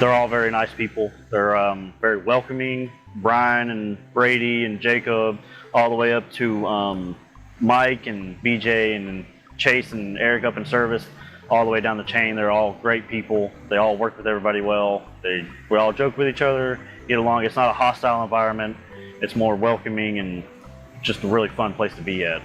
They're all very nice people. They're very welcoming. Brian and Brady and Jacob, all the way up to Mike and BJ and Chase and Eric up in service, all the way down the chain. They're all great people. They all work with everybody well. We all joke with each other, get along. It's not a hostile environment. It's more welcoming and just a really fun place to be at.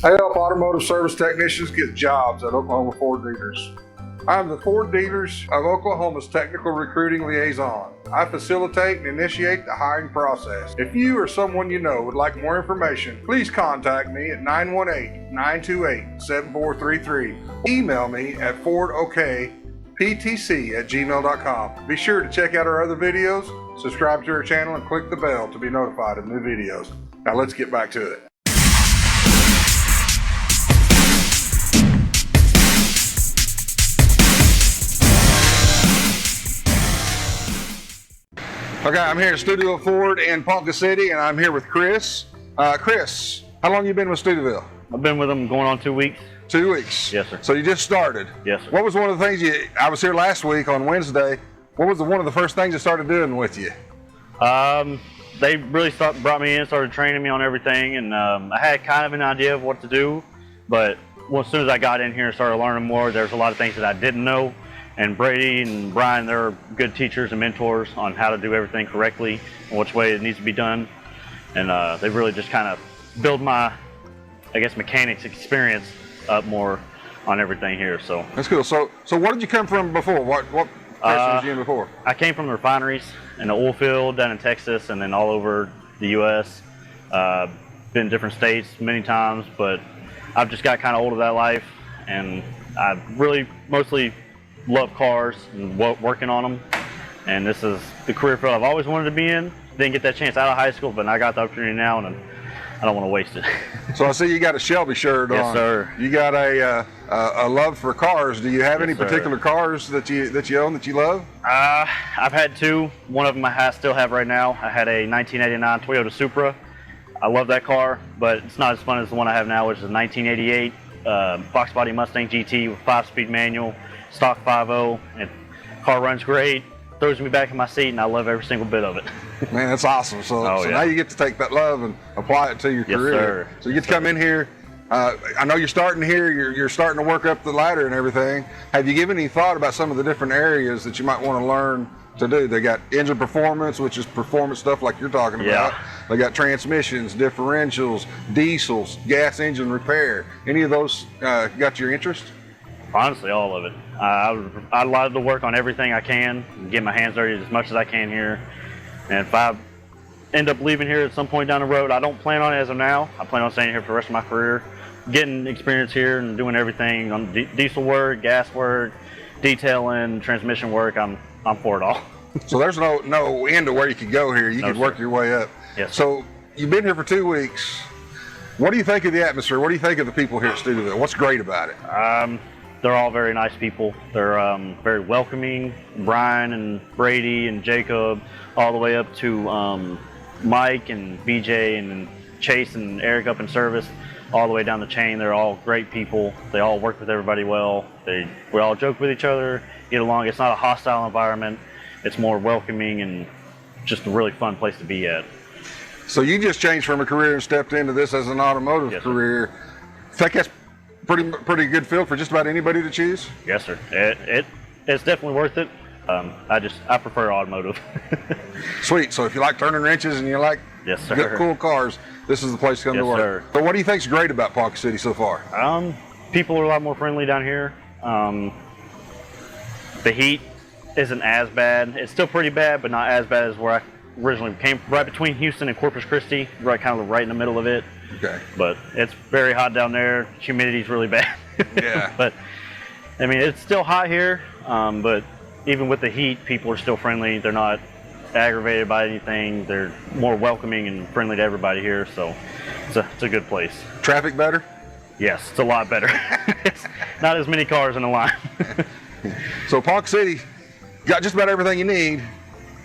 I help automotive service technicians get jobs at Oklahoma Ford dealers. I'm the Ford Dealers of Oklahoma's technical recruiting liaison. I facilitate and initiate the hiring process. If you or someone you know would like more information, please contact me at 918-928-7433. Email me at fordokptc@gmail.com. Be sure to check out our other videos, subscribe to our channel, and click the bell to be notified of new videos. Now let's get back to it. Okay, I'm here at Stuteville Ford in Ponca City, and I'm here with Chris. Chris, how long you been with Stuteville? I've been with them going on 2 weeks. 2 weeks? Yes, sir. So you just started? Yes, sir. What was one of the things I was here last week on Wednesday, what was one of the first things they started doing with you? They really brought me in, started training me on everything, and I had kind of an idea of what to do, but as soon as I got in here and started learning more, there's a lot of things that I didn't know. And Brady and Brian, they're good teachers and mentors on how to do everything correctly and which way it needs to be done. And they really just kind of build my, I guess, mechanics experience up more on everything here. So that's cool. So what did you come from before? What person was you in before? I came from the refineries in the oil field down in Texas and then all over the U.S. Been in different states many times, but I've just got kind of old of that life, and I really mostly love cars and working on them, and this is the career field I've always wanted to be in. Didn't get that chance out of high school, but I got the opportunity now, and I don't want to waste it. So I see you got a Shelby shirt on. Yes, sir. You got a love for cars. Do you have any Yes, sir. particular cars that you own that you love? I've had two. One of them I still have right now. I had a 1989 Toyota Supra. I love that car, but it's not as fun as the one I have now, which is a 1988 Fox Body Mustang GT with 5-speed manual. Stock 5.0, and car runs great, throws me back in my seat, and I love every single bit of it. Man, that's awesome. So yeah. Now you get to take that love and apply it to your Yes, career. Sir. So you get to come in here. I know you're starting here, you're starting to work up the ladder and everything. Have you given any thought about some of the different areas that you might want to learn to do? They got engine performance, which is performance stuff like you're talking about. They got transmissions, differentials, diesels, gas engine repair. Any of those got your interest? Honestly, all of it. I love to work on everything I can, and get my hands dirty as much as I can here. And if I end up leaving here at some point down the road, I don't plan on it as of now. I plan on staying here for the rest of my career, getting experience here and doing everything on diesel work, gas work, detailing, transmission work. I'm for it all. So there's no end to where you could go here. You could work your way up. Yes. So you've been here for 2 weeks. What do you think of the atmosphere? What do you think of the people here at Stuteville? What's great about it? They're all very nice people. They're very welcoming. Brian and Brady and Jacob, all the way up to Mike and BJ and Chase and Eric up in service, all the way down the chain. They're all great people. They all work with everybody well. We all joke with each other, get along. It's not a hostile environment. It's more welcoming and just a really fun place to be at. So you just changed from a career and stepped into this as an automotive career. I think that's pretty good field for just about anybody to choose. Yes, sir. It's definitely worth it. I prefer automotive. Sweet. So if you like turning wrenches and you like yes, sir. good, cool cars, this is the place to come to work. Sir. So what do you think's great about Ponca City so far? People are a lot more friendly down here. The heat isn't as bad. It's still pretty bad, but not as bad as where I originally came. Right between Houston and Corpus Christi, right in the middle of it. Okay. But it's very hot down there. Humidity's really bad. Yeah. But I mean, it's still hot here. But even with the heat, people are still friendly. They're not aggravated by anything. They're more welcoming and friendly to everybody here. So it's a good place. Traffic better? Yes, it's a lot better. It's not as many cars in a line. So Ponca City got just about everything you need.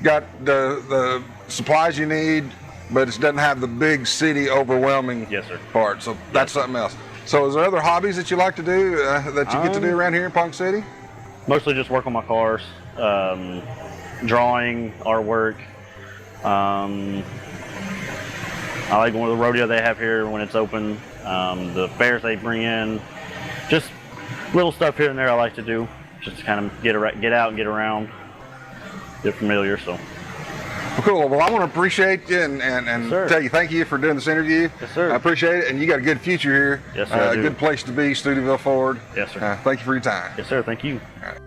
Got the supplies you need. but it doesn't have the big city overwhelming Yes, sir. part. So that's something else. So is there other hobbies that you like to do that you get to do around here in Ponca City? Mostly just work on my cars, drawing, artwork. I like going to the rodeo they have here when it's open. The fairs they bring in, just little stuff here and there I like to do, just to kind of get out and get around, get familiar. So. Well, cool. Well, I want to appreciate you and tell you thank you for doing this interview. Yes, sir. I appreciate it, and you got a good future here. Yes, sir. A good place to be, Stuteville Ford. Yes, sir. Thank you for your time. Yes, sir. Thank you. All right.